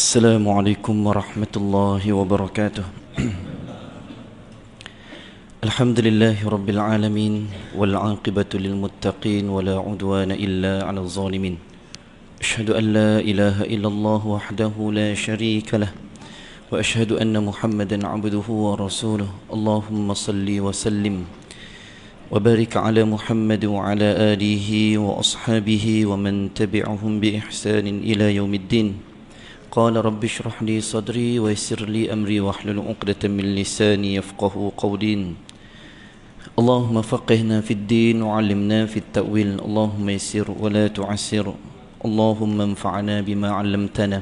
Assalamualaikum warahmatullahi wabarakatuh. Alhamdulillahi rabbil alamin wal aqibatu lil muttaqin wala udwana illa 'alal zalimin. Asyhadu an la ilaha illallah wahdahu la syarika lah wa asyhadu anna Muhammadan 'abduhu wa rasuluh. Allahumma salli wa sallim wa barik 'ala Muhammad wa 'ala alihi wa ashabihi wa man tabi'ahum bi ihsanin ila yaumiddin. قال رب اشرح لي صدري ويسر لي أمري واحلل عقدة من لساني يفقه قولي اللهم فقهنا في الدين وعلمنا في التأويل اللهم يسر ولا تعسر اللهم انفعنا بما علمتنا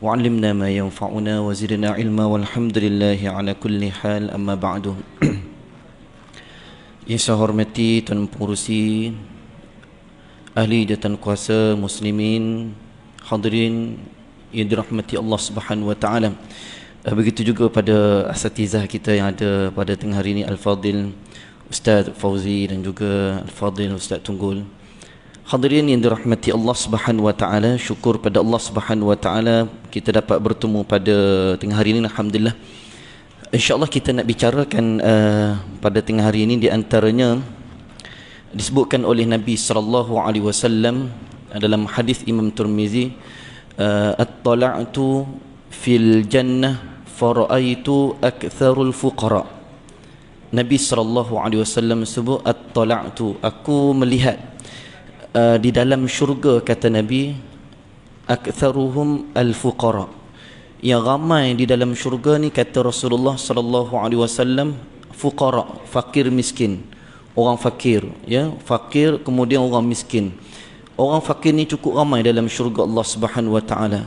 وعلمنا ما ينفعنا وزدنا علما والحمد لله على كل حال أما بعد. Yang saya hormati Tuan Pengerusi, ahli jawatan kuasa muslimin, hadirin yang dirahmati Allah Subhanahu wa taala. Begitu juga pada asatizah kita yang ada pada tengah hari ini, Al-Fadil Ustaz Fauzi dan juga Al-Fadil Ustaz Tunggul. Hadirin yang dirahmati Allah Subhanahu wa taala, syukur pada Allah Subhanahu wa taala kita dapat bertemu pada tengah hari ini, alhamdulillah. Insya-Allah kita nak bicarakan pada tengah hari ini, di antaranya disebutkan oleh Nabi sallallahu alaihi wasallam dalam hadis Imam Tirmizi, attala'tu fil jannah fara'aitu aktsarul fuqara. Nabi sallallahu alaihi wasallam sebut attala'tu, aku melihat di dalam syurga, kata Nabi, aktsaruhum al fuqara, yang ramai di dalam syurga ni, kata Rasulullah sallallahu alaihi wasallam, fuqara, fakir miskin, orang fakir, ya, fakir kemudian orang miskin. Orang fakir ni cukup ramai dalam syurga Allah Subhanahu wa taala.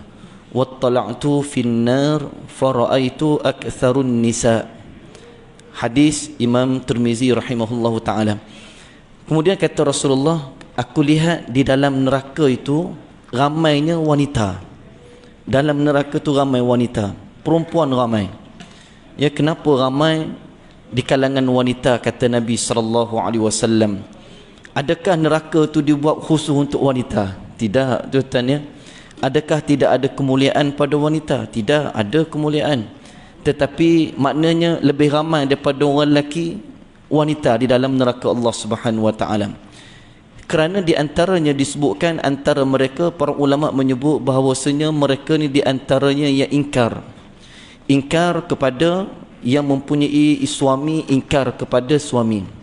Wattala'tu fin nar fara'aitu aktsarun nisa. Hadis Imam Tirmizi rahimahullahu taala. Kemudian kata Rasulullah, aku lihat di dalam neraka itu ramainya wanita. Dalam neraka tu ramai wanita, perempuan ramai. Ya, kenapa ramai di kalangan wanita, kata Nabi sallallahu alaihi wasallam? Adakah neraka tu dibuat khusus untuk wanita? Tidak, tuan-tuan ya. Adakah tidak ada kemuliaan pada wanita? Tidak, ada kemuliaan. Tetapi maknanya lebih ramai daripada orang lelaki wanita di dalam neraka Allah Subhanahu wa taala. Kerana di antaranya disebutkan, antara mereka para ulama menyebut bahawasanya mereka ni di antaranya yang ingkar. Ingkar kepada yang mempunyai suami, ingkar kepada suami.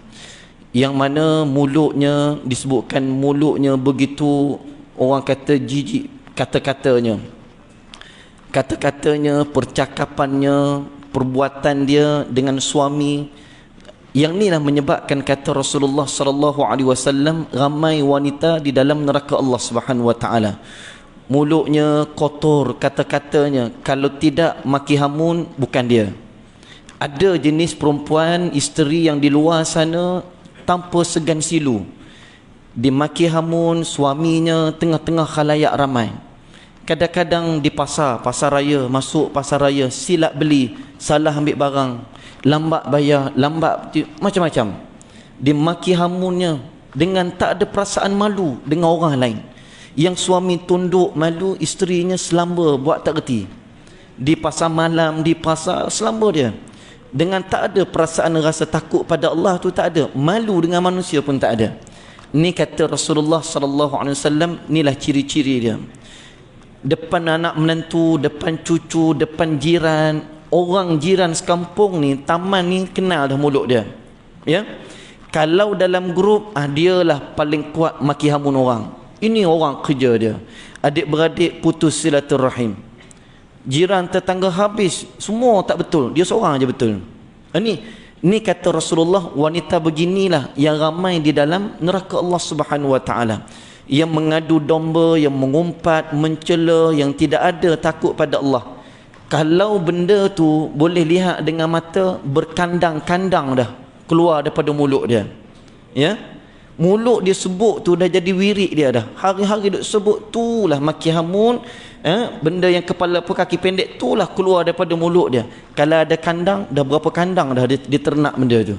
Yang mana mulutnya, disebutkan mulutnya begitu, orang kata jijik, kata-katanya, percakapannya, perbuatan dia dengan suami. Yang ni lah menyebabkan, kata Rasulullah sallallahu alaihi wasallam, ramai wanita di dalam neraka Allah Subhanahu wa taala. Mulutnya kotor, kata-katanya, kalau tidak maki hamun, bukan dia. Ada jenis perempuan, isteri yang di luar sana tanpa segan silu dimaki hamun suaminya tengah-tengah khalayak ramai. Kadang-kadang di pasar raya, masuk pasar raya, silap beli, salah ambil barang, lambat bayar, lambat macam-macam. Dimaki hamunnya dengan tak ada perasaan malu dengan orang lain. Yang suami tunduk malu, isterinya selamba buat tak reti. Di pasar malam, di pasar selamba dia, dengan tak ada perasaan rasa takut pada Allah tu, tak ada, malu dengan manusia pun tak ada. Ni kata Rasulullah sallallahu alaihi wasallam, inilah ciri-ciri dia. Depan anak menantu, depan cucu, depan jiran, orang jiran sekampung ni, taman ni, kenal dah mulut dia. Ya. Kalau dalam grup, dialah paling kuat maki hamun orang. Ini orang kerja dia. Adik-beradik putus silaturahim. Jiran tetangga habis, semua tak betul, dia seorang aja betul. Ini kata Rasulullah, wanita beginilah yang ramai di dalam neraka Allah Subhanahu wa taala. Yang mengadu domba, yang mengumpat, mencela, yang tidak ada takut pada Allah. Kalau benda tu boleh lihat dengan mata, berkandang-kandang dah keluar daripada mulut dia. Ya? Mulut dia sebut tu dah jadi wirid dia dah. Hari-hari duk sebut tu lah maki hamun, benda yang kepala apa kaki pendek tu lah keluar daripada mulut dia. Kalau ada kandang, dah berapa kandang dah dia ternak benda tu.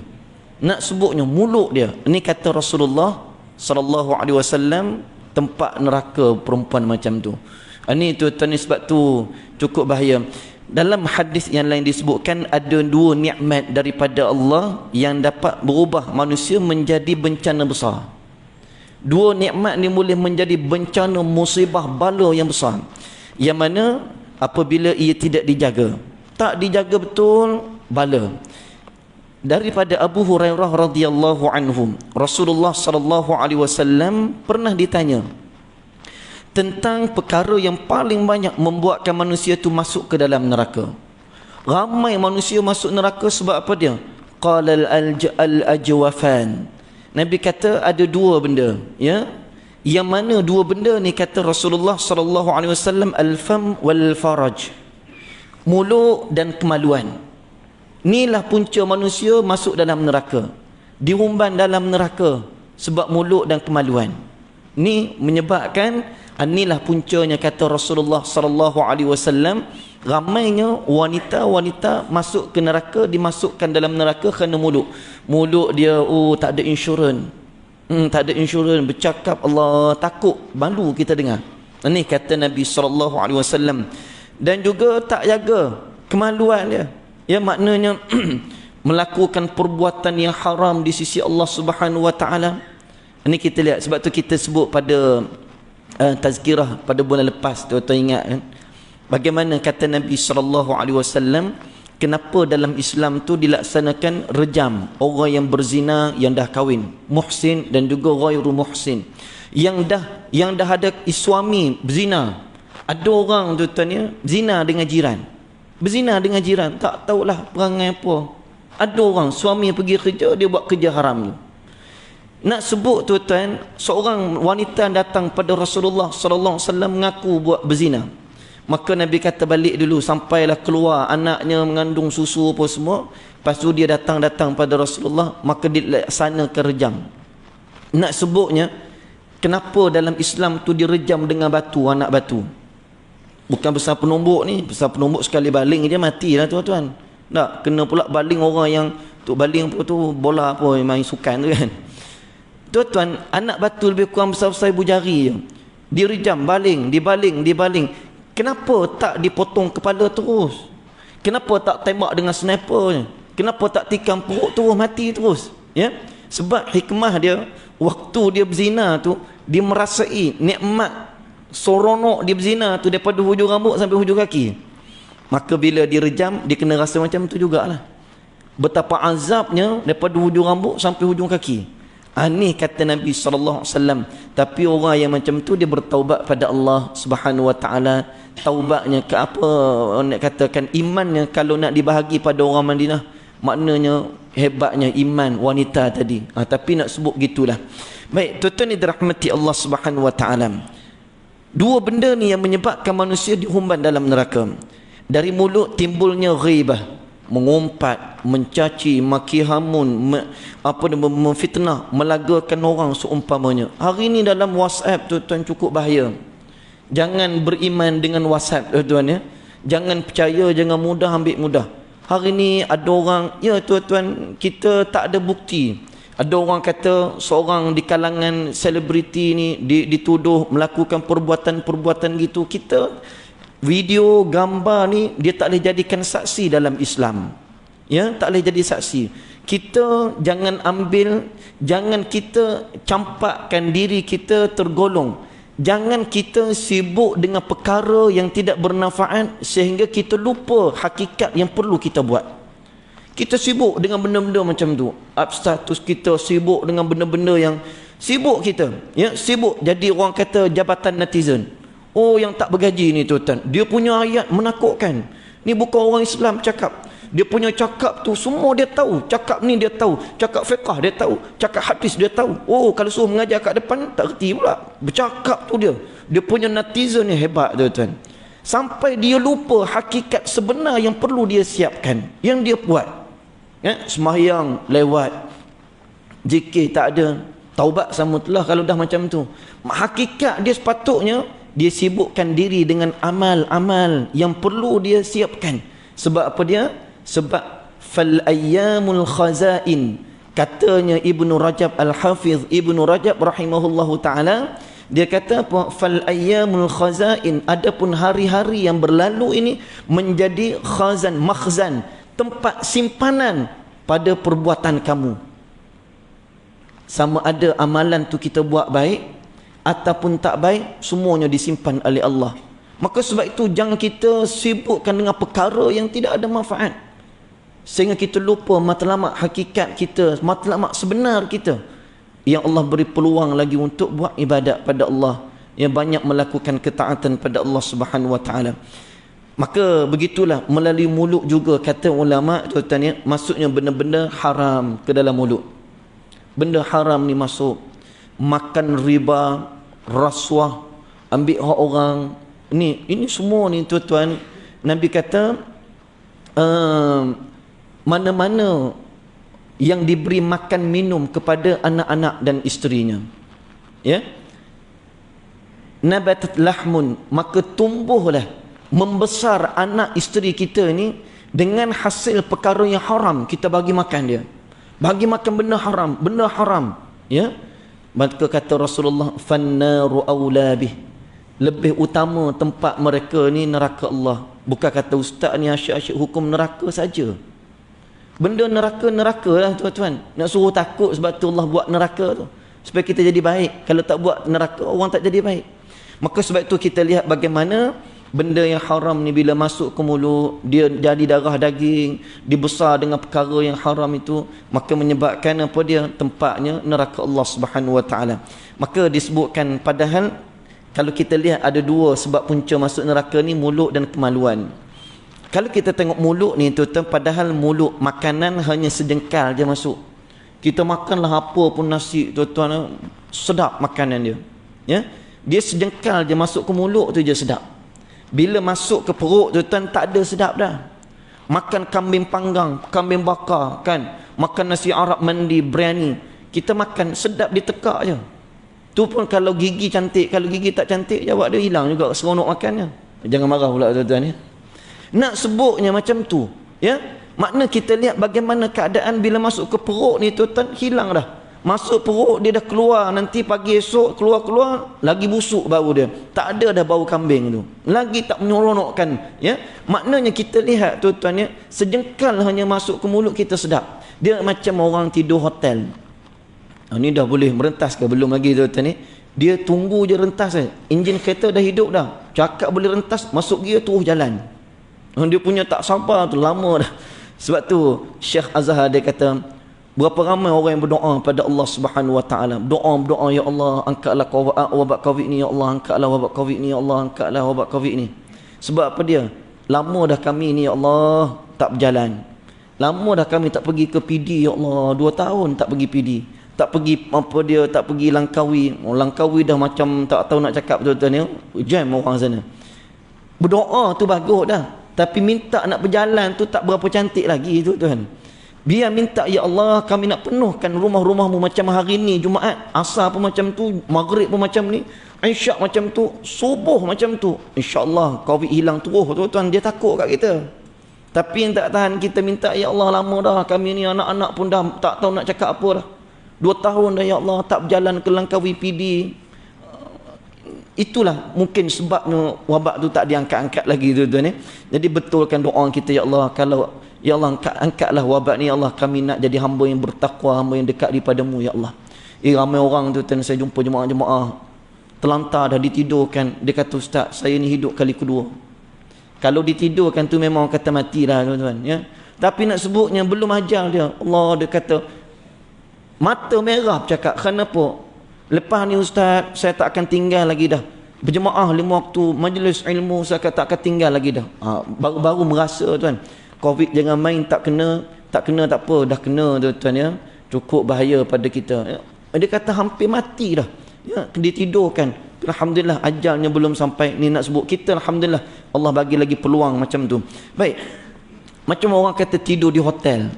Nak sebutnya mulut dia. Ini kata Rasulullah sallallahu alaihi wasallam, tempat neraka perempuan macam tu. Ini tuan-tuan ni sebab tu cukup bahaya. Dalam hadis yang lain disebutkan ada dua nikmat daripada Allah yang dapat berubah manusia menjadi bencana besar. Dua nikmat ni boleh menjadi bencana, musibah, bala yang besar. Yang mana apabila ia tidak dijaga. Tak dijaga betul, bala. Daripada Abu Hurairah radhiyallahu anhu, Rasulullah sallallahu alaihi wasallam pernah ditanya tentang perkara yang paling banyak membuatkan manusia tu masuk ke dalam neraka. Ramai manusia masuk neraka sebab apa dia? Qala al-ajwafan. Nabi kata ada dua benda, ya. Yang mana dua benda ni kata Rasulullah sallallahu alaihi wasallam, al-fam wal faraj. Mulut dan kemaluan. Inilah punca manusia masuk dalam neraka. Dihumban dalam neraka sebab mulut dan kemaluan. Ni menyebabkan, inilah puncanya kata Rasulullah sallallahu alaihi wasallam, ramainya wanita-wanita masuk ke neraka, dimasukkan dalam neraka kerana mulut. Mulut dia tak ada insurans. Tak ada insurans, bercakap Allah takut, malu kita dengar. Ini kata Nabi sallallahu alaihi wasallam. Dan juga tak jaga kemaluan dia. Ya, maknanya melakukan perbuatan yang haram di sisi Allah Subhanahu wa taala. Ini kita lihat, sebab tu kita sebut pada tazkirah pada bulan lepas, tuan-tuan ingat kan, bagaimana kata Nabi sallallahu alaihi wasallam, kenapa dalam Islam tu dilaksanakan rejam orang yang berzina yang dah kahwin, muhsin dan juga ghairu muhsin, yang dah ada suami berzina. Ada orang tuan-tuan ya, zina dengan jiran, berzina dengan jiran, tak tahulah perangai apa. Ada orang suami pergi kerja, dia buat kerja haram tu. Nak sebut tuan-tuan, seorang wanita datang pada Rasulullah sallallahu alaihi wasallam mengaku buat berzina. Maka Nabi kata balik dulu sampailah keluar anaknya mengandung susu apa semua. Lepas tu dia datang pada Rasulullah, maka dilaksanakan rejam. Nak sebutnya kenapa dalam Islam tu direjam dengan batu, anak batu. Bukan besar penumbuk ni, besar penumbuk sekali baling dia matilah tuan-tuan. Tak kena pula baling orang yang tu baling apa tu, bola apa main sukan tu kan. Tuan-tuan, anak batu lebih kurang besar-besar ibu jari je. Direjam, baling, dibaling. Kenapa tak dipotong kepala terus? Kenapa tak tembak dengan sniper je? Kenapa tak tikam perut terus, mati terus? Ya? Sebab hikmah dia, waktu dia berzina tu, dia merasai nikmat seronok dia berzina tu daripada hujung rambut sampai hujung kaki. Maka bila direjam, dia kena rasa macam tu jugalah. Betapa azabnya daripada hujung rambut sampai hujung kaki. Ini kata Nabi SAW. Tapi orang yang macam tu dia bertaubat pada Allah Subhanahu Wa Taala. Taubatnya ke apa nak katakan, imannya kalau nak dibahagi pada orang Madinah, maknanya hebatnya iman wanita tadi. Tapi nak sebut gitulah. Baik, tuan-tuan ni dirahmati Allah Subhanahu Wa Taala. Dua benda ni yang menyebabkan manusia dihumban dalam neraka. Dari mulut timbulnya ghibah, mengumpat, mencaci, maki hamun, memfitnah, melagakan orang seumpamanya. Hari ini dalam WhatsApp tuan-tuan cukup bahaya. Jangan beriman dengan WhatsApp tuan-tuan ya. Jangan percaya, jangan mudah ambil mudah. Hari ini ada orang, ya tuan-tuan, kita tak ada bukti. Ada orang kata seorang di kalangan selebriti ni dituduh melakukan perbuatan-perbuatan gitu. Kita video, gambar ni dia tak boleh jadikan saksi dalam Islam. Ya, tak boleh jadi saksi. Kita jangan ambil, jangan kita campakkan diri kita tergolong. Jangan kita sibuk dengan perkara yang tidak bermanfaat sehingga kita lupa hakikat yang perlu kita buat. Kita sibuk dengan benda-benda macam tu. Up status kita, sibuk dengan benda-benda yang sibuk kita. Ya, sibuk jadi orang kata jabatan netizen. Oh, yang tak bergaji ni tuan-tuan, dia punya ayat menakutkan. Ni bukan orang Islam cakap. Dia punya cakap tu semua dia tahu. Cakap ni dia tahu. Cakap fiqah dia tahu. Cakap hadis dia tahu. Oh, kalau suruh mengajar kat depan tak reti pula. Bercakap tu dia. Dia punya netizen ni hebat tuan-tuan. Sampai dia lupa hakikat sebenar yang perlu dia siapkan, yang dia buat. Ya, sembahyang lewat, zikir tak ada, taubat sama telah kalau dah macam tu. Hakikat dia sepatutnya dia sibukkan diri dengan amal-amal yang perlu dia siapkan. Sebab apa dia? Sebab fal ayyamul khazain, katanya Ibnu Rajab Al-Hafiz Ibnu Rajab rahimahullahu taala, Dia kata apa? Fal ayyamul khazain, adapun hari-hari yang berlalu ini menjadi khazan, makhzan, tempat simpanan pada perbuatan kamu. Sama ada amalan tu kita buat baik ataupun tak baik, semuanya disimpan oleh Allah. Maka sebab itu jangan kita sibukkan dengan perkara yang tidak ada manfaat, sehingga kita lupa matlamat hakikat kita, matlamat sebenar kita, yang Allah beri peluang lagi untuk buat ibadat pada Allah, yang banyak melakukan ketaatan pada Allah Subhanahu wa taala. Maka begitulah melalui mulut juga, kata ulama tuan-tuan ya, maksudnya benda-benda haram ke dalam mulut. Benda haram ni masuk makan riba, rasuah, ambil hak orang, ini semua ni tuan-tuan, Nabi kata mana-mana yang diberi makan minum kepada anak-anak dan isterinya, ya, nabatat lahmun, maka tumbuhlah, membesar anak isteri kita ni dengan hasil perkara yang haram, kita bagi makan dia, bagi makan benda haram, ya. Maka kata Rasulullah, fannaru aula bih, lebih utama tempat mereka ni neraka Allah. Bukan kata ustaz ni asyik-asyik hukum neraka saja. Benda neraka lah tuan-tuan. Nak suruh takut, sebab tu Allah buat neraka tu, supaya kita jadi baik. Kalau tak buat neraka, orang tak jadi baik. Maka sebab itu kita lihat bagaimana benda yang haram ni bila masuk ke mulut, dia jadi darah daging, dibesar dengan perkara yang haram itu, maka menyebabkan apa dia? Tempatnya neraka Allah Subhanahu wa taala. Maka disebutkan, padahal kalau kita lihat ada dua sebab punca masuk neraka ni, mulut dan kemaluan. Kalau kita tengok mulut ni tuan-tuan, padahal mulut makanan hanya sejengkal je masuk. Kita makanlah apa pun nasi tuan-tuan, sedap makanan dia, ya. Dia sejengkal je masuk ke mulut tu je sedap. Bila masuk ke perut tuan-tuan, tak ada sedap dah. Makan kambing panggang, kambing bakar kan, makan nasi Arab mandi, biryani, kita makan sedap ditekak je. Tu pun kalau gigi cantik, kalau gigi tak cantik, jawab dia hilang juga seronok makannya. Jangan marah pula tuan-tuan ya. Nak sebutnya macam tu, ya. Makna kita lihat bagaimana keadaan bila masuk ke perut ni tuan-tuan, hilang dah. Masuk perut dia dah keluar, nanti pagi esok keluar lagi busuk bau dia. Tak ada dah bau kambing tu. Lagi tak menyeronokkan, ya. Maknanya kita lihat tuan-tuan ya, sejengkal hanya masuk ke mulut kita sedap. Dia macam orang tidur hotel. Ni dah boleh merentas ke? Belum lagi tuan-tuan ni. Dia tunggu je rentas je. Enjin kereta dah hidup dah. Cakap boleh rentas, masuk gear terus jalan. Dia punya tak sabar tu, lama dah. Sebab tu Syekh Azhar dia kata, berapa ramai orang yang berdoa pada Allah Subhanahu wa taala. Berdoa, ya Allah, angkatlah wabak Covid ni, ya Allah, angkatlah wabak Covid ni, ya Allah, angkatlah wabak Covid ni. Sebab apa dia? Lama dah kami ni, ya Allah, tak berjalan. Lama dah kami tak pergi ke PD, ya Allah, 2 tahun tak pergi PD. Tak pergi apa dia, tak pergi Langkawi. Langkawi dah macam tak tahu nak cakap betul-betul ni, jam orang sana. Berdoa tu bagus dah, tapi minta nak berjalan tu tak berapa cantik lagi tu tuan. Biar minta, ya Allah, kami nak penuhkan rumah-rumahmu macam hari ni Jumaat, asar pun macam tu, maghrib pun macam ni, isyak macam tu, subuh macam tu. InsyaAllah Covid hilang terus tuan-tuan. Dia takut kat kita. Tapi yang tak tahan, kita minta, ya Allah, lama dah kami ni, anak-anak pun dah tak tahu nak cakap apa dah. 2 tahun dah, ya Allah, tak berjalan ke Langkawi PD. Itulah mungkin sebabnya wabak tu tak diangkat-angkat lagi tuan-tuan. Jadi betulkan doa kita, ya Allah, kalau ya Allah angkatlah wabak ni, ya Allah, kami nak jadi hamba yang bertakwa, hamba yang dekat daripada-Mu, ya Allah. Ramai orang tuan-tuan, saya jumpa jemaah-jemaah terlantar dah ditidurkan. Dia kata, ustaz, saya ni hidup kali kedua. Kalau ditidurkan tu memang kata matilah tuan-tuan ya. Tapi nak sebutnya belum ajar dia. Allah, dia kata mata merah bercakap, kenapa? Lepas ni ustaz, saya tak akan tinggal lagi dah. Berjemaah 5 waktu, majlis ilmu saya tak akan tinggal lagi dah. Baru-baru merasa tuan. Covid jangan main, tak kena tak apa, dah kena tuan ya. Cukup bahaya pada kita. Ya. Dia kata hampir mati dah. Ya, ditidurkan. Alhamdulillah ajalnya belum sampai. Ni nak sebut kita alhamdulillah Allah bagi lagi peluang macam tu. Baik. Macam orang kata tidur di hotel.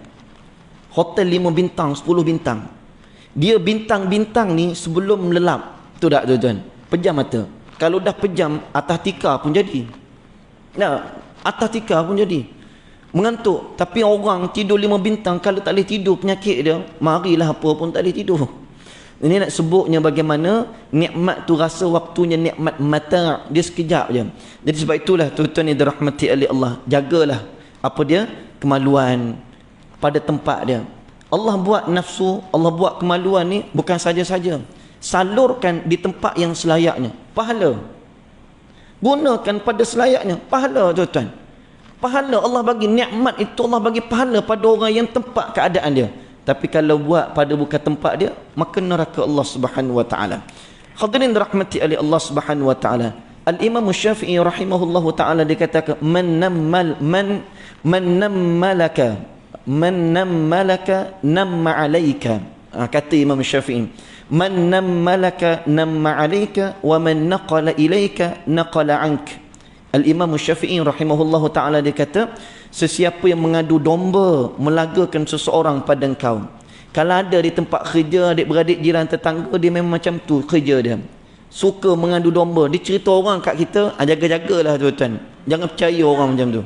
Hotel 5 bintang, 10 bintang. Dia bintang-bintang ni sebelum lelap. Tu tak tuan-tuan? Pejam mata. Kalau dah pejam, atas tikar pun jadi. Nah, atas tikar pun jadi. Mengantuk. Tapi orang tidur 5 bintang, kalau tak boleh tidur penyakit dia, marilah apa pun tak boleh tidur. Ini nak sebutnya bagaimana nikmat tu rasa waktunya nikmat mata, dia sekejap je. Jadi sebab itulah tuan-tuan yang dirahmati oleh Allah, jagalah apa dia? Kemaluan pada tempat dia. Allah buat nafsu, Allah buat kemaluan ni bukan saja-saja. Salurkan di tempat yang selayaknya. Pahala. Gunakan pada selayaknya. Pahala tuan-tuan. Pahala Allah bagi nikmat itu, Allah bagi pahala pada orang yang tempat keadaan dia. Tapi kalau buat pada bukan tempat dia, maka neraka Allah Subhanahu wa taala. Hadirin dirahmati oleh Allah Subhanahu wa taala. Al-Imam Syafi'i rahimahullahu taala dikatakan man nammalaka namma alayka. Kata Imam Syafi'i, man nammalaka namma alayka wa man naqala ilayka naqala anka. Al-Imam Syafi'i rahimahullahu ta'ala dia kata, sesiapa yang mengadu domba melagakan seseorang pada engkau. Kalau ada di tempat kerja, adik-beradik, jiran, tetangga, dia memang macam tu kerja dia. Suka mengadu domba. Dia cerita orang kat kita, jaga-jagalah tuan-tuan. Jangan percaya orang macam tu.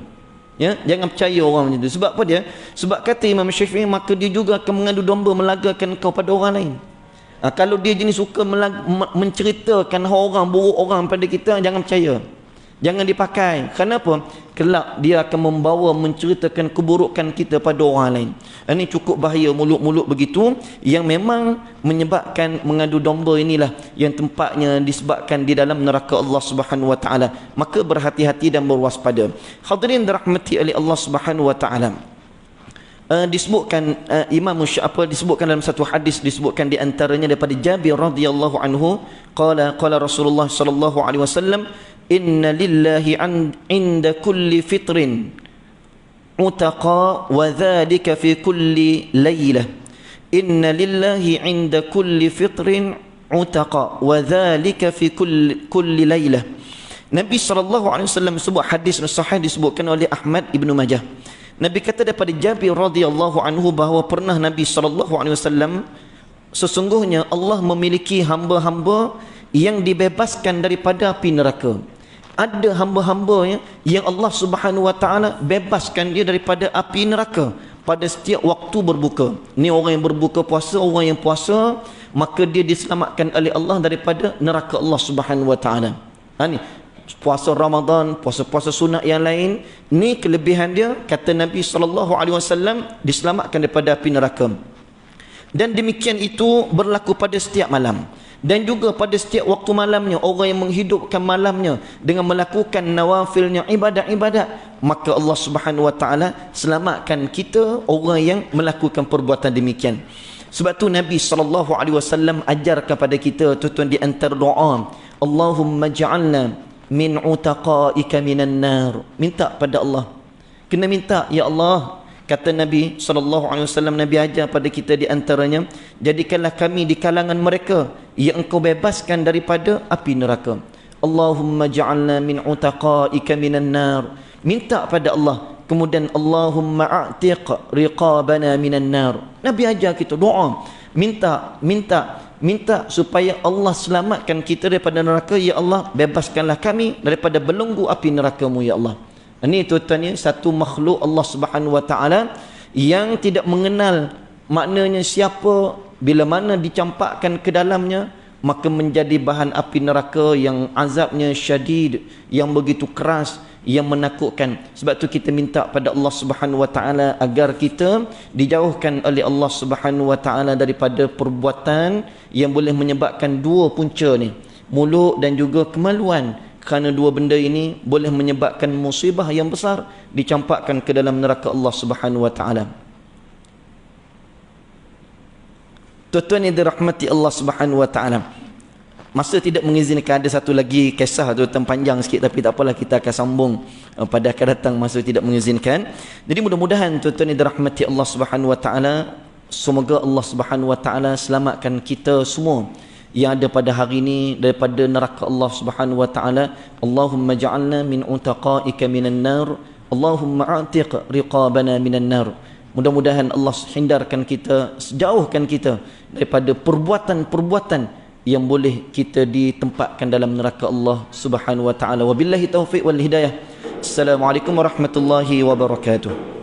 Ya, jangan percaya orang macam tu. Sebab apa dia? Sebab kata Imam Syafi'i, maka dia juga akan mengadu domba melagakan kau pada orang lain. Kalau dia jenis suka menceritakan orang buruk orang pada kita, jangan percaya. Jangan dipakai. Kenapa? Kelak dia akan membawa menceritakan keburukan kita pada orang lain. Ini cukup bahaya mulut-mulut begitu yang memang menyebabkan mengadu domba inilah yang tempatnya disebabkan di dalam neraka Allah Subhanahu wa taala. Maka berhati-hati dan berwaspada. Hadirin dirahmati oleh Allah Subhanahu wa taala. Disebutkan disebutkan dalam satu hadis, disebutkan di antaranya daripada Jabir radhiyallahu anhu, qala Rasulullah sallallahu alaihi wasallam, inna lillahi inda kulli fitrin utaqa wa dhalika fi kulli laylah. Inna lillahi inda kulli fitrin utaqa wa dhalika fi kulli laylah. Nabi sallallahu alaihi wasallam sebut hadis sahih disebutkan oleh Ahmad Ibn Majah. Nabi kata daripada Jabir radhiyallahu anhu bahawa pernah Nabi sallallahu alaihi wasallam, sesungguhnya Allah memiliki hamba-hamba yang dibebaskan daripada api neraka. Ada hamba-hamba yang Allah Subhanahu wa taala bebaskan dia daripada api neraka pada setiap waktu berbuka. Ni orang yang berbuka puasa, orang yang puasa, maka dia diselamatkan oleh Allah daripada neraka Allah Subhanahu wa taala. Ni puasa Ramadan, puasa-puasa sunat yang lain, ni kelebihan dia, kata Nabi sallallahu alaihi wasallam, diselamatkan daripada api neraka. Dan demikian itu berlaku pada setiap malam. Dan juga pada setiap waktu malamnya, orang yang menghidupkan malamnya dengan melakukan nawafilnya, ibadat-ibadat, maka Allah Subhanahu wa taala selamatkan kita, orang yang melakukan perbuatan demikian. Sebab tu Nabi sallallahu alaihi wasallam ajar kepada kita tuan-tuan di antara doa, Allahumma ja'alna min utaqaika minan nar. Minta pada Allah. Kena minta, ya Allah. Kata Nabi SAW, Nabi ajar pada kita di antaranya, jadikanlah kami di kalangan mereka yang engkau bebaskan daripada api neraka. Allahumma ja'alna min utaqaika minan nar. Minta pada Allah. Kemudian Allahumma a'tiq riqabana minan nar. Nabi ajar kita doa. Minta supaya Allah selamatkan kita daripada neraka. Ya Allah, bebaskanlah kami daripada belenggu api neraka-Mu, ya Allah. Ini tuan-tuan, satu makhluk Allah Subhanahu wa taala yang tidak mengenal maknanya siapa, bila mana dicampakkan ke dalamnya, maka menjadi bahan api neraka yang azabnya syadid, yang begitu keras, yang menakutkan. Sebab tu kita minta pada Allah Subhanahu wa taala agar kita dijauhkan oleh Allah Subhanahu wa taala daripada perbuatan yang boleh menyebabkan dua punca ni, mulut dan juga kemaluan. Kerana dua benda ini boleh menyebabkan musibah yang besar, dicampakkan ke dalam neraka Allah Subhanahu wa taala. Tuan-tuan yang dirahmati Allah Subhanahu wa taala, masa tidak mengizinkan, ada satu lagi kisah tu panjang sikit, tapi tak apalah, kita akan sambung pada akan datang masa tidak mengizinkan. Jadi mudah-mudahan tuan-tuan yang dirahmati Allah Subhanahu wa taala, semoga Allah Subhanahu wa taala selamatkan kita semua yang ada pada hari ini daripada neraka Allah Subhanahu wa taala. Allahumma ja'alna min utaqaika minan nar. Allahumma a'tiq riqabana minan nar. Mudah-mudahan Allah hindarkan kita, jauhkan kita daripada perbuatan-perbuatan yang boleh kita ditempatkan dalam neraka Allah Subhanahu wa taala. Wabillahi taufiq wal hidayah. Assalamualaikum warahmatullahi wabarakatuh.